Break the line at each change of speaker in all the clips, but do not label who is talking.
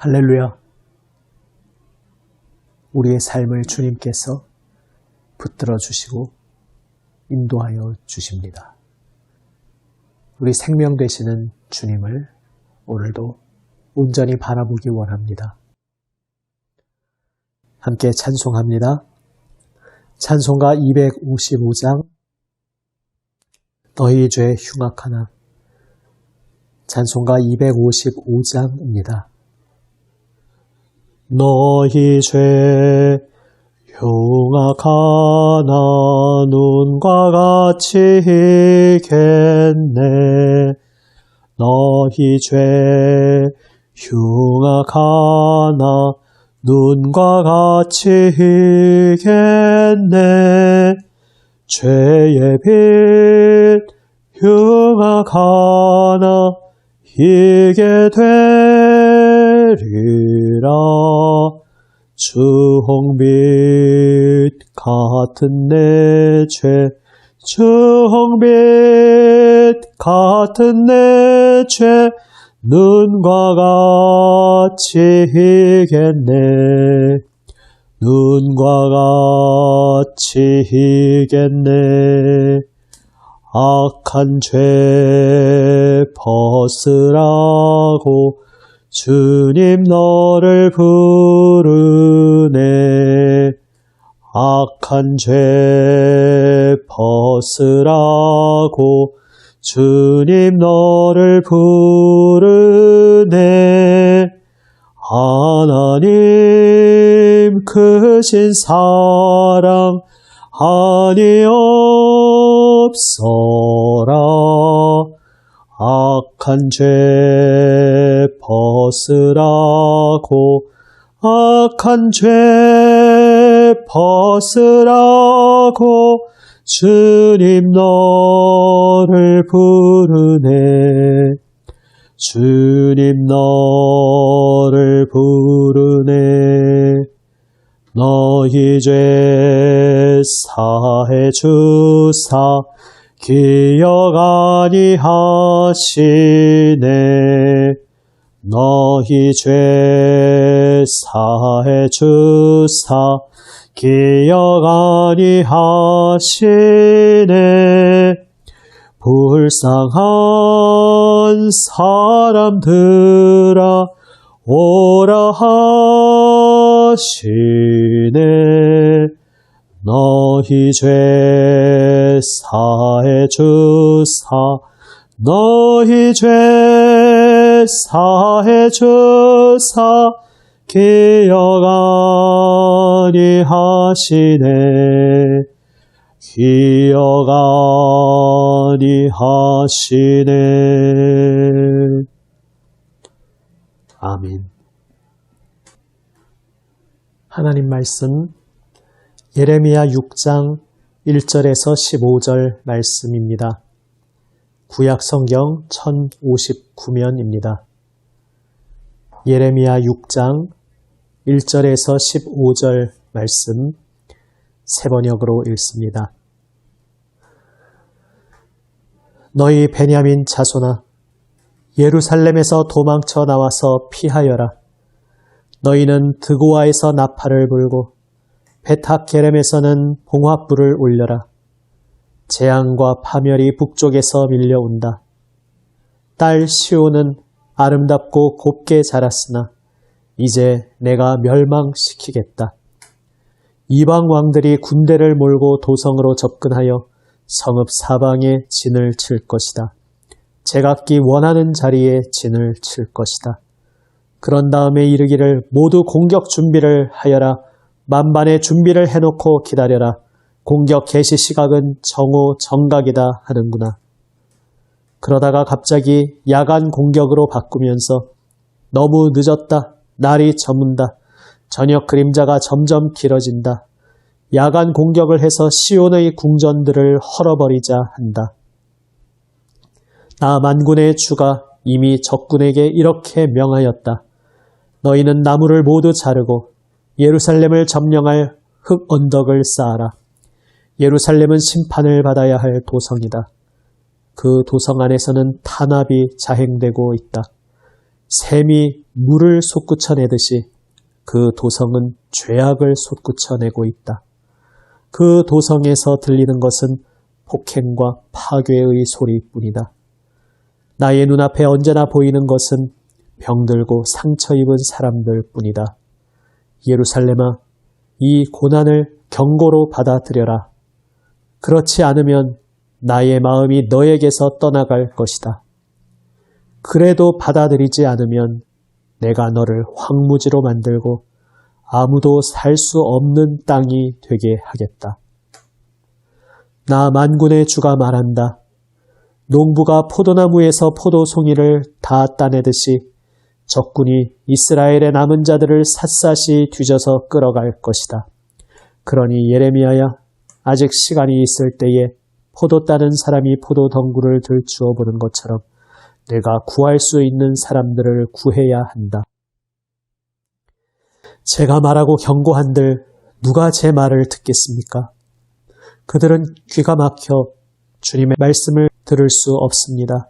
할렐루야. 우리의 삶을 주님께서 붙들어 주시고 인도하여 주십니다. 우리 생명 되시는 주님을 오늘도 온전히 바라보기 원합니다. 함께 찬송합니다. 찬송가 255장 너희 죄 흉악하나. 찬송가 255장입니다. 너희 죄 흉악하나 눈과 같이 희겠네. 너희 죄 흉악하나 눈과 같이 희겠네. 죄의 빛 흉악하나 희게 되리라. 주홍빛 같은 내 죄, 주홍빛 같은 내 죄, 눈과 같이 희겠네. 눈과 같이 희겠네. 악한 죄 벗으라고 주님 너를 부르네. 악한 죄 벗으라고 주님 너를 부르네. 하나님 크신 사랑 한이 없어라. 악한 죄 벗으라고 악한 죄 벗으라고 주님 너를 부르네. 주님 너를 부르네. 너희 죄 사해 주사 기억 아니하시네. 너희 죄 사해 주사 기억 아니하시네. 불쌍한 사람들아 오라 하시네. 너희 죄 사해 주사 너희 죄 사해 주사 기억 아니하시네. 기억 아니하시네. 아멘. 하나님 말씀 예레미야 6장 1절에서 15절 말씀입니다. 구약 성경 1059면입니다. 예레미야 6장 1절에서 15절 말씀 세 번역으로 읽습니다. 너희 베냐민 자손아, 예루살렘에서 도망쳐 나와서 피하여라. 너희는 드고아에서 나팔을 불고 베탑게렘에서는 봉화불을 올려라. 재앙과 파멸이 북쪽에서 밀려온다. 딸 시온은 아름답고 곱게 자랐으나 이제 내가 멸망시키겠다. 이방 왕들이 군대를 몰고 도성으로 접근하여 성읍 사방에 진을 칠 것이다. 제각기 원하는 자리에 진을 칠 것이다. 그런 다음에 이르기를 모두 공격 준비를 하여라. 만반의 준비를 해놓고 기다려라. 공격 개시 시각은 정오 정각이다 하는구나. 그러다가 갑자기 야간 공격으로 바꾸면서 너무 늦었다. 날이 저문다. 저녁 그림자가 점점 길어진다. 야간 공격을 해서 시온의 궁전들을 헐어버리자 한다. 나 만군의 주가 이미 적군에게 이렇게 명하였다. 너희는 나무를 모두 자르고 예루살렘을 점령할 흙 언덕을 쌓아라. 예루살렘은 심판을 받아야 할 도성이다. 그 도성 안에서는 탄압이 자행되고 있다. 샘이 물을 솟구쳐내듯이 그 도성은 죄악을 솟구쳐내고 있다. 그 도성에서 들리는 것은 폭행과 파괴의 소리뿐이다. 나의 눈앞에 언제나 보이는 것은 병들고 상처 입은 사람들 뿐이다. 예루살렘아, 이 고난을 경고로 받아들여라. 그렇지 않으면 나의 마음이 너에게서 떠나갈 것이다. 그래도 받아들이지 않으면 내가 너를 황무지로 만들고 아무도 살 수 없는 땅이 되게 하겠다. 나 만군의 주가 말한다. 농부가 포도나무에서 포도송이를 다 따내듯이 적군이 이스라엘의 남은 자들을 샅샅이 뒤져서 끌어갈 것이다. 그러니 예레미야야, 아직 시간이 있을 때에 포도 따는 사람이 포도 덩굴을 들추어 보는 것처럼 내가 구할 수 있는 사람들을 구해야 한다. 제가 말하고 경고한들 누가 제 말을 듣겠습니까? 그들은 귀가 막혀 주님의 말씀을 들을 수 없습니다.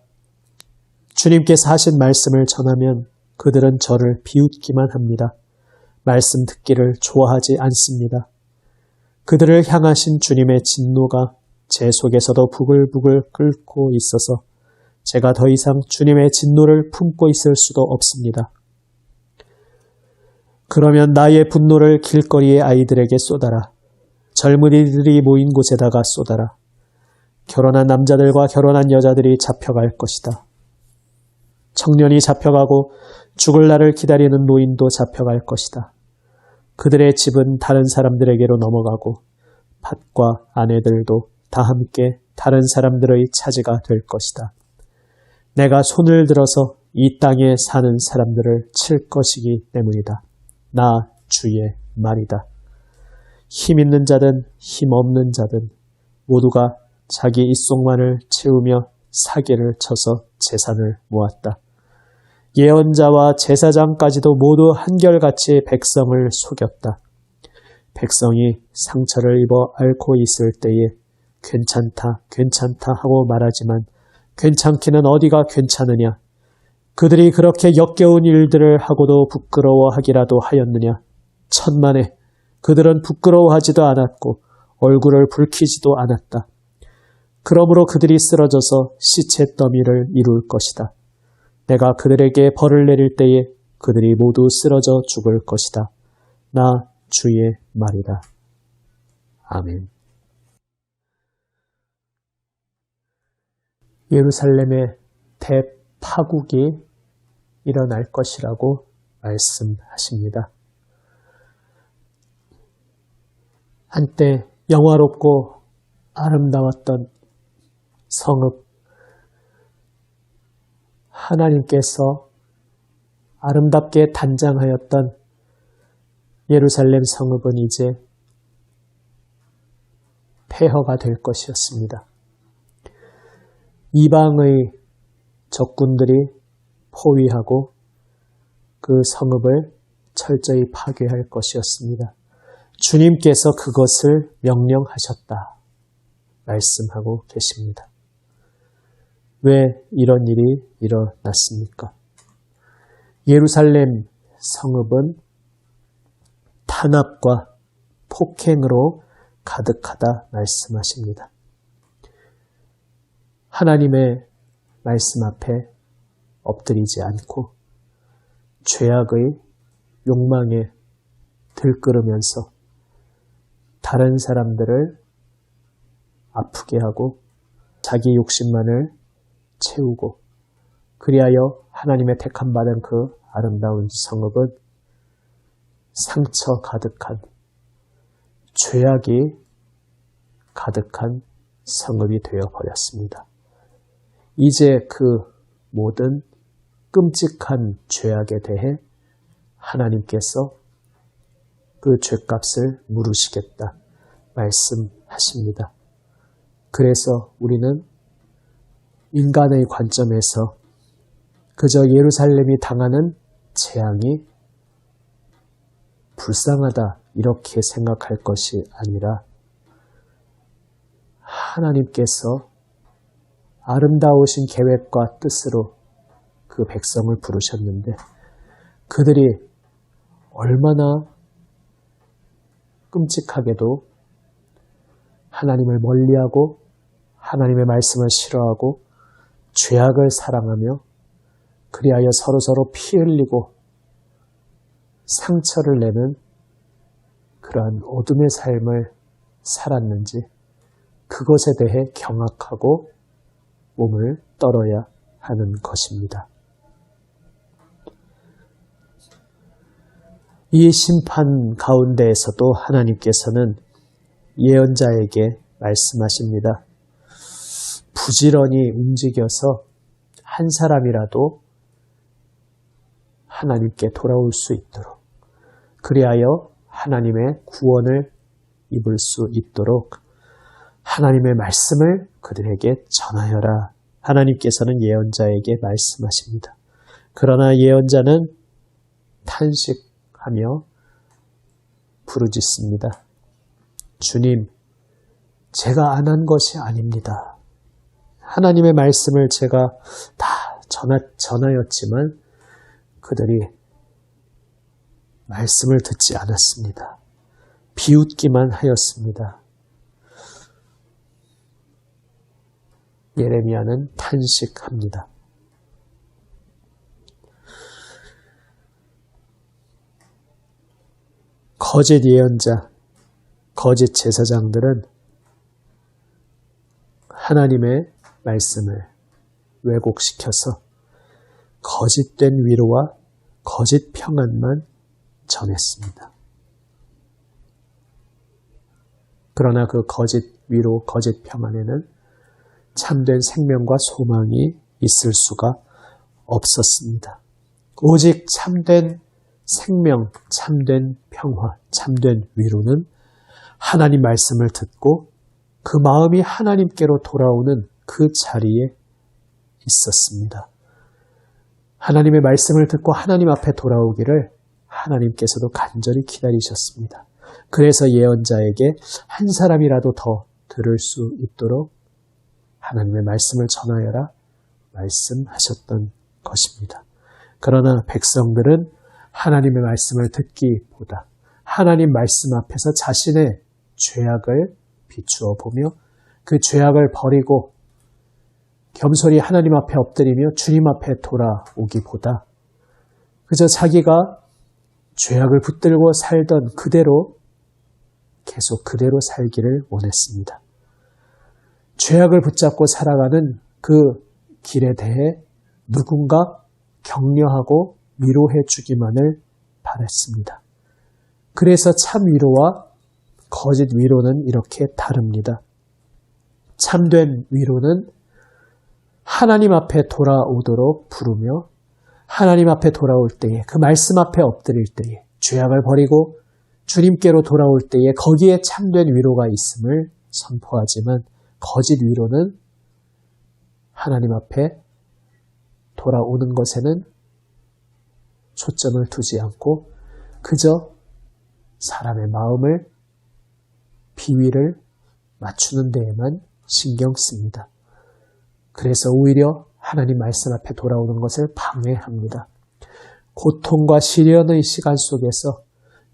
주님께서 하신 말씀을 전하면 그들은 저를 비웃기만 합니다. 말씀 듣기를 좋아하지 않습니다. 그들을 향하신 주님의 진노가 제 속에서도 부글부글 끓고 있어서 제가 더 이상 주님의 진노를 품고 있을 수도 없습니다. 그러면 나의 분노를 길거리의 아이들에게 쏟아라. 젊은이들이 모인 곳에다가 쏟아라. 결혼한 남자들과 결혼한 여자들이 잡혀갈 것이다. 청년이 잡혀가고 죽을 날을 기다리는 노인도 잡혀갈 것이다. 그들의 집은 다른 사람들에게로 넘어가고 밭과 아내들도 다 함께 다른 사람들의 차지가 될 것이다. 내가 손을 들어서 이 땅에 사는 사람들을 칠 것이기 때문이다. 나 주의 말이다. 힘 있는 자든 힘 없는 자든 모두가 자기 입속만을 채우며 사기를 쳐서 재산을 모았다. 예언자와 제사장까지도 모두 한결같이 백성을 속였다. 백성이 상처를 입어 앓고 있을 때에 괜찮다, 괜찮다 하고 말하지만 괜찮기는 어디가 괜찮으냐. 그들이 그렇게 역겨운 일들을 하고도 부끄러워하기라도 하였느냐. 천만에 그들은 부끄러워하지도 않았고 얼굴을 붉히지도 않았다. 그러므로 그들이 쓰러져서 시체 더미를 이룰 것이다. 내가 그들에게 벌을 내릴 때에 그들이 모두 쓰러져 죽을 것이다. 나 주의 말이다. 아멘. 예루살렘의 대파국이 일어날 것이라고 말씀하십니다. 한때 영화롭고 아름다웠던 성읍, 하나님께서 아름답게 단장하였던 예루살렘 성읍은 이제 폐허가 될 것이었습니다. 이방의 적군들이 포위하고 그 성읍을 철저히 파괴할 것이었습니다. 주님께서 그것을 명령하셨다 말씀하고 계십니다. 왜 이런 일이 일어났습니까? 예루살렘 성읍은 탄압과 폭행으로 가득하다 말씀하십니다. 하나님의 말씀 앞에 엎드리지 않고 죄악의 욕망에 들끓으면서 다른 사람들을 아프게 하고 자기 욕심만을 채우고 그리하여 하나님의 택함 받은 그 아름다운 성읍은 상처 가득한 죄악이 가득한 성읍이 되어버렸습니다. 이제 그 모든 끔찍한 죄악에 대해 하나님께서 그 죄값을 물으시겠다 말씀하십니다. 그래서 우리는 인간의 관점에서 그저 예루살렘이 당하는 재앙이 불쌍하다 이렇게 생각할 것이 아니라 하나님께서 아름다우신 계획과 뜻으로 그 백성을 부르셨는데 그들이 얼마나 끔찍하게도 하나님을 멀리하고 하나님의 말씀을 싫어하고 죄악을 사랑하며 그리하여 서로서로 피 흘리고 상처를 내는 그러한 어둠의 삶을 살았는지 그것에 대해 경악하고 몸을 떨어야 하는 것입니다. 이 심판 가운데에서도 하나님께서는 예언자에게 말씀하십니다. 부지런히 움직여서 한 사람이라도 하나님께 돌아올 수 있도록 그리하여 하나님의 구원을 입을 수 있도록 하나님의 말씀을 그들에게 전하여라. 하나님께서는 예언자에게 말씀하십니다. 그러나 예언자는 탄식하며 부르짖습니다. 주님, 제가 안 한 것이 아닙니다. 하나님의 말씀을 제가 다 전하였지만 그들이 말씀을 듣지 않았습니다. 비웃기만 하였습니다. 예레미야는 탄식합니다. 거짓 예언자, 거짓 제사장들은 하나님의 말씀을 왜곡시켜서 거짓된 위로와 거짓 평안만 전했습니다. 그러나 그 거짓 위로, 거짓 평안에는 참된 생명과 소망이 있을 수가 없었습니다. 오직 참된 생명, 참된 평화, 참된 위로는 하나님 말씀을 듣고 그 마음이 하나님께로 돌아오는 그 자리에 있었습니다. 하나님의 말씀을 듣고 하나님 앞에 돌아오기를 하나님께서도 간절히 기다리셨습니다. 그래서 예언자에게 한 사람이라도 더 들을 수 있도록 하나님의 말씀을 전하여라 말씀하셨던 것입니다. 그러나 백성들은 하나님의 말씀을 듣기보다 하나님 말씀 앞에서 자신의 죄악을 비추어 보며 그 죄악을 버리고 겸손히 하나님 앞에 엎드리며 주님 앞에 돌아오기보다 그저 자기가 죄악을 붙들고 살던 그대로 계속 그대로 살기를 원했습니다. 죄악을 붙잡고 살아가는 그 길에 대해 누군가 격려하고 위로해 주기만을 바랐습니다. 그래서 참 위로와 거짓 위로는 이렇게 다릅니다. 참된 위로는 하나님 앞에 돌아오도록 부르며 하나님 앞에 돌아올 때에 그 말씀 앞에 엎드릴 때에 죄악을 버리고 주님께로 돌아올 때에 거기에 참된 위로가 있음을 선포하지만 거짓 위로는 하나님 앞에 돌아오는 것에는 초점을 두지 않고 그저 사람의 마음을 비위를 맞추는 데에만 신경 씁니다. 그래서 오히려 하나님 말씀 앞에 돌아오는 것을 방해합니다. 고통과 시련의 시간 속에서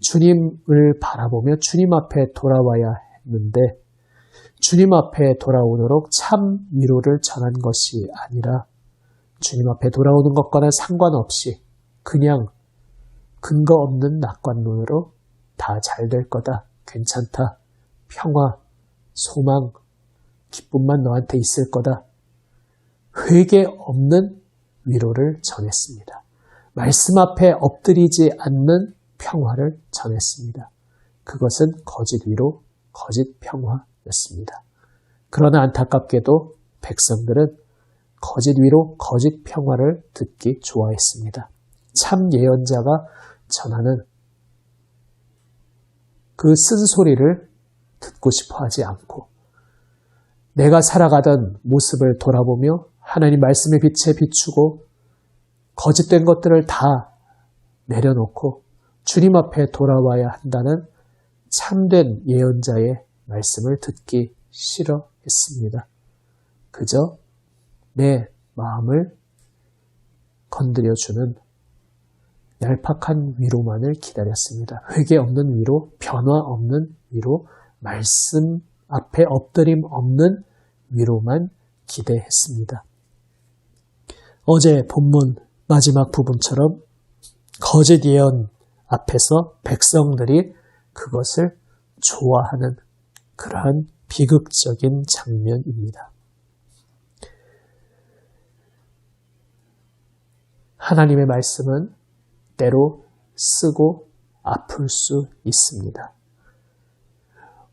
주님을 바라보며 주님 앞에 돌아와야 했는데 주님 앞에 돌아오도록 참 위로를 전한 것이 아니라 주님 앞에 돌아오는 것과는 상관없이 그냥 근거 없는 낙관론으로 다 잘 될 거다, 괜찮다, 평화, 소망, 기쁨만 너한테 있을 거다. 회개 없는 위로를 전했습니다. 말씀 앞에 엎드리지 않는 평화를 전했습니다. 그것은 거짓 위로, 거짓 평화였습니다. 그러나 안타깝게도 백성들은 거짓 위로, 거짓 평화를 듣기 좋아했습니다. 참 예언자가 전하는 그 쓴소리를 듣고 싶어 하지 않고 내가 살아가던 모습을 돌아보며 하나님 말씀의 빛에 비추고 거짓된 것들을 다 내려놓고 주님 앞에 돌아와야 한다는 참된 예언자의 말씀을 듣기 싫어했습니다. 그저 내 마음을 건드려주는 얄팍한 위로만을 기다렸습니다. 회개 없는 위로, 변화 없는 위로, 말씀 앞에 엎드림 없는 위로만 기대했습니다. 어제 본문 마지막 부분처럼 거짓 예언 앞에서 백성들이 그것을 좋아하는 그러한 비극적인 장면입니다. 하나님의 말씀은 때로 쓰고 아플 수 있습니다.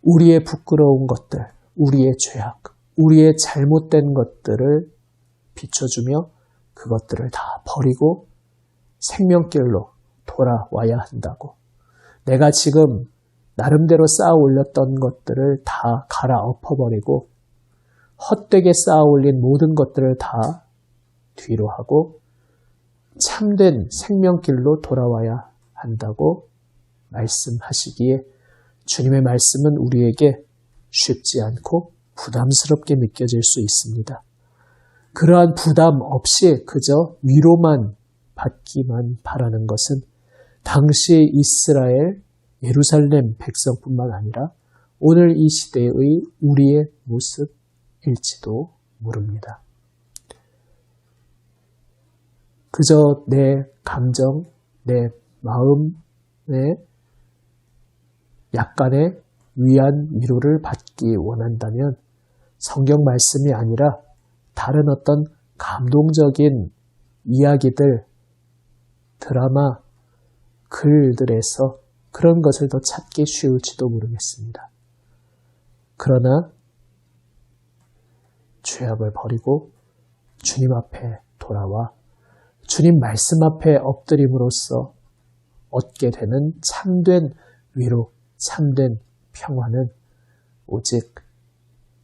우리의 부끄러운 것들, 우리의 죄악, 우리의 잘못된 것들을 비춰주며 그것들을 다 버리고 생명길로 돌아와야 한다고. 내가 지금 나름대로 쌓아 올렸던 것들을 다 갈아엎어버리고 헛되게 쌓아 올린 모든 것들을 다 뒤로 하고 참된 생명길로 돌아와야 한다고 말씀하시기에 주님의 말씀은 우리에게 쉽지 않고 부담스럽게 느껴질 수 있습니다. 그러한 부담 없이 그저 위로만 받기만 바라는 것은 당시 이스라엘 예루살렘 백성뿐만 아니라 오늘 이 시대의 우리의 모습일지도 모릅니다. 그저 내 감정, 내 마음에 약간의 위안, 위로를 받기 원한다면 성경 말씀이 아니라 다른 어떤 감동적인 이야기들, 드라마, 글들에서 그런 것을 더 찾기 쉬울지도 모르겠습니다. 그러나 죄악을 버리고 주님 앞에 돌아와 주님 말씀 앞에 엎드림으로써 얻게 되는 참된 위로, 참된 평화는 오직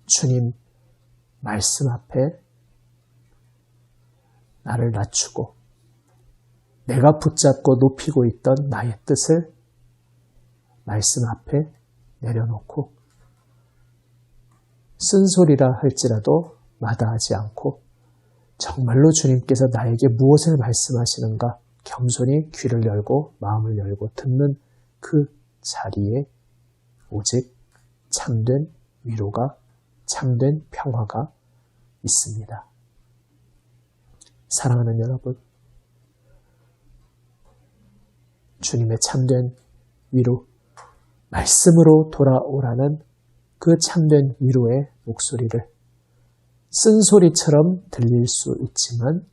주님 말씀 앞에 나를 낮추고 내가 붙잡고 높이고 있던 나의 뜻을 말씀 앞에 내려놓고 쓴소리라 할지라도 마다하지 않고 정말로 주님께서 나에게 무엇을 말씀하시는가 겸손히 귀를 열고 마음을 열고 듣는 그 자리에 오직 참된 위로가, 참된 평화가 있습니다. 사랑하는 여러분, 주님의 참된 위로, 말씀으로 돌아오라는 그 참된 위로의 목소리를 쓴소리처럼 들릴 수 있지만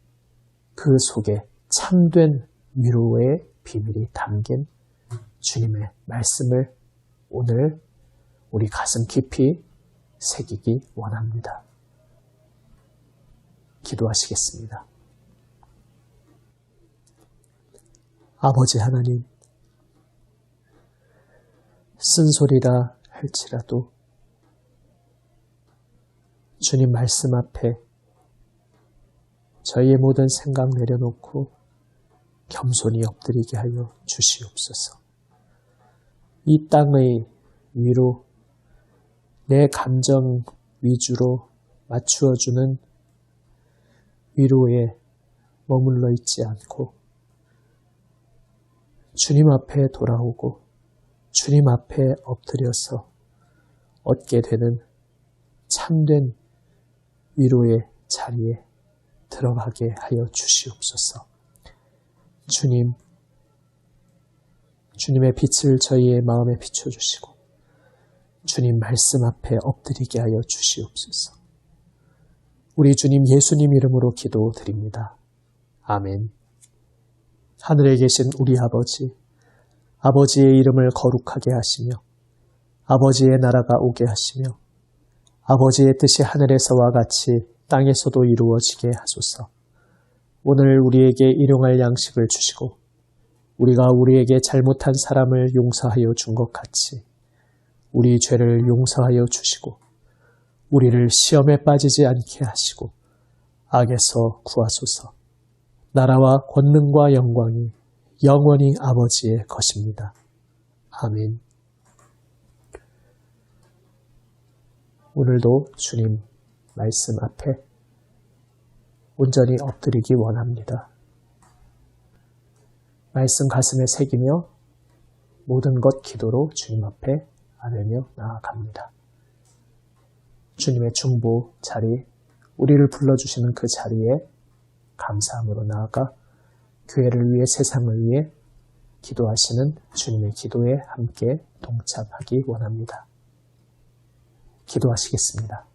그 속에 참된 위로의 비밀이 담긴 주님의 말씀을 오늘 우리 가슴 깊이 새기기 원합니다. 기도하시겠습니다. 아버지 하나님, 쓴소리라 할지라도 주님 말씀 앞에 저희의 모든 생각 내려놓고 겸손히 엎드리게 하여 주시옵소서. 이 땅의 위로 내 감정 위주로 맞추어주는 위로에 머물러 있지 않고 주님 앞에 돌아오고 주님 앞에 엎드려서 얻게 되는 참된 위로의 자리에 들어가게 하여 주시옵소서. 주님의 빛을 저희의 마음에 비춰주시고 주님 말씀 앞에 엎드리게 하여 주시옵소서. 우리 주님 예수님 이름으로 기도드립니다. 아멘. 하늘에 계신 우리 아버지, 아버지의 이름을 거룩하게 하시며 아버지의 나라가 오게 하시며 아버지의 뜻이 하늘에서와 같이 땅에서도 이루어지게 하소서. 오늘 우리에게 일용할 양식을 주시고 우리가 우리에게 잘못한 사람을 용서하여 준 것 같이 우리 죄를 용서하여 주시고 우리를 시험에 빠지지 않게 하시고 악에서 구하소서. 나라와 권능과 영광이 영원히 아버지의 것입니다. 아멘. 오늘도 주님 말씀 앞에 온전히 엎드리기 원합니다. 말씀 가슴에 새기며 모든 것 기도로 주님 앞에 아뢰며 나아갑니다. 주님의 중보 자리, 우리를 불러주시는 그 자리에 감사함으로 나아가 교회를 위해 세상을 위해 기도하시는 주님의 기도에 함께 동참하기 원합니다. 기도하시겠습니다.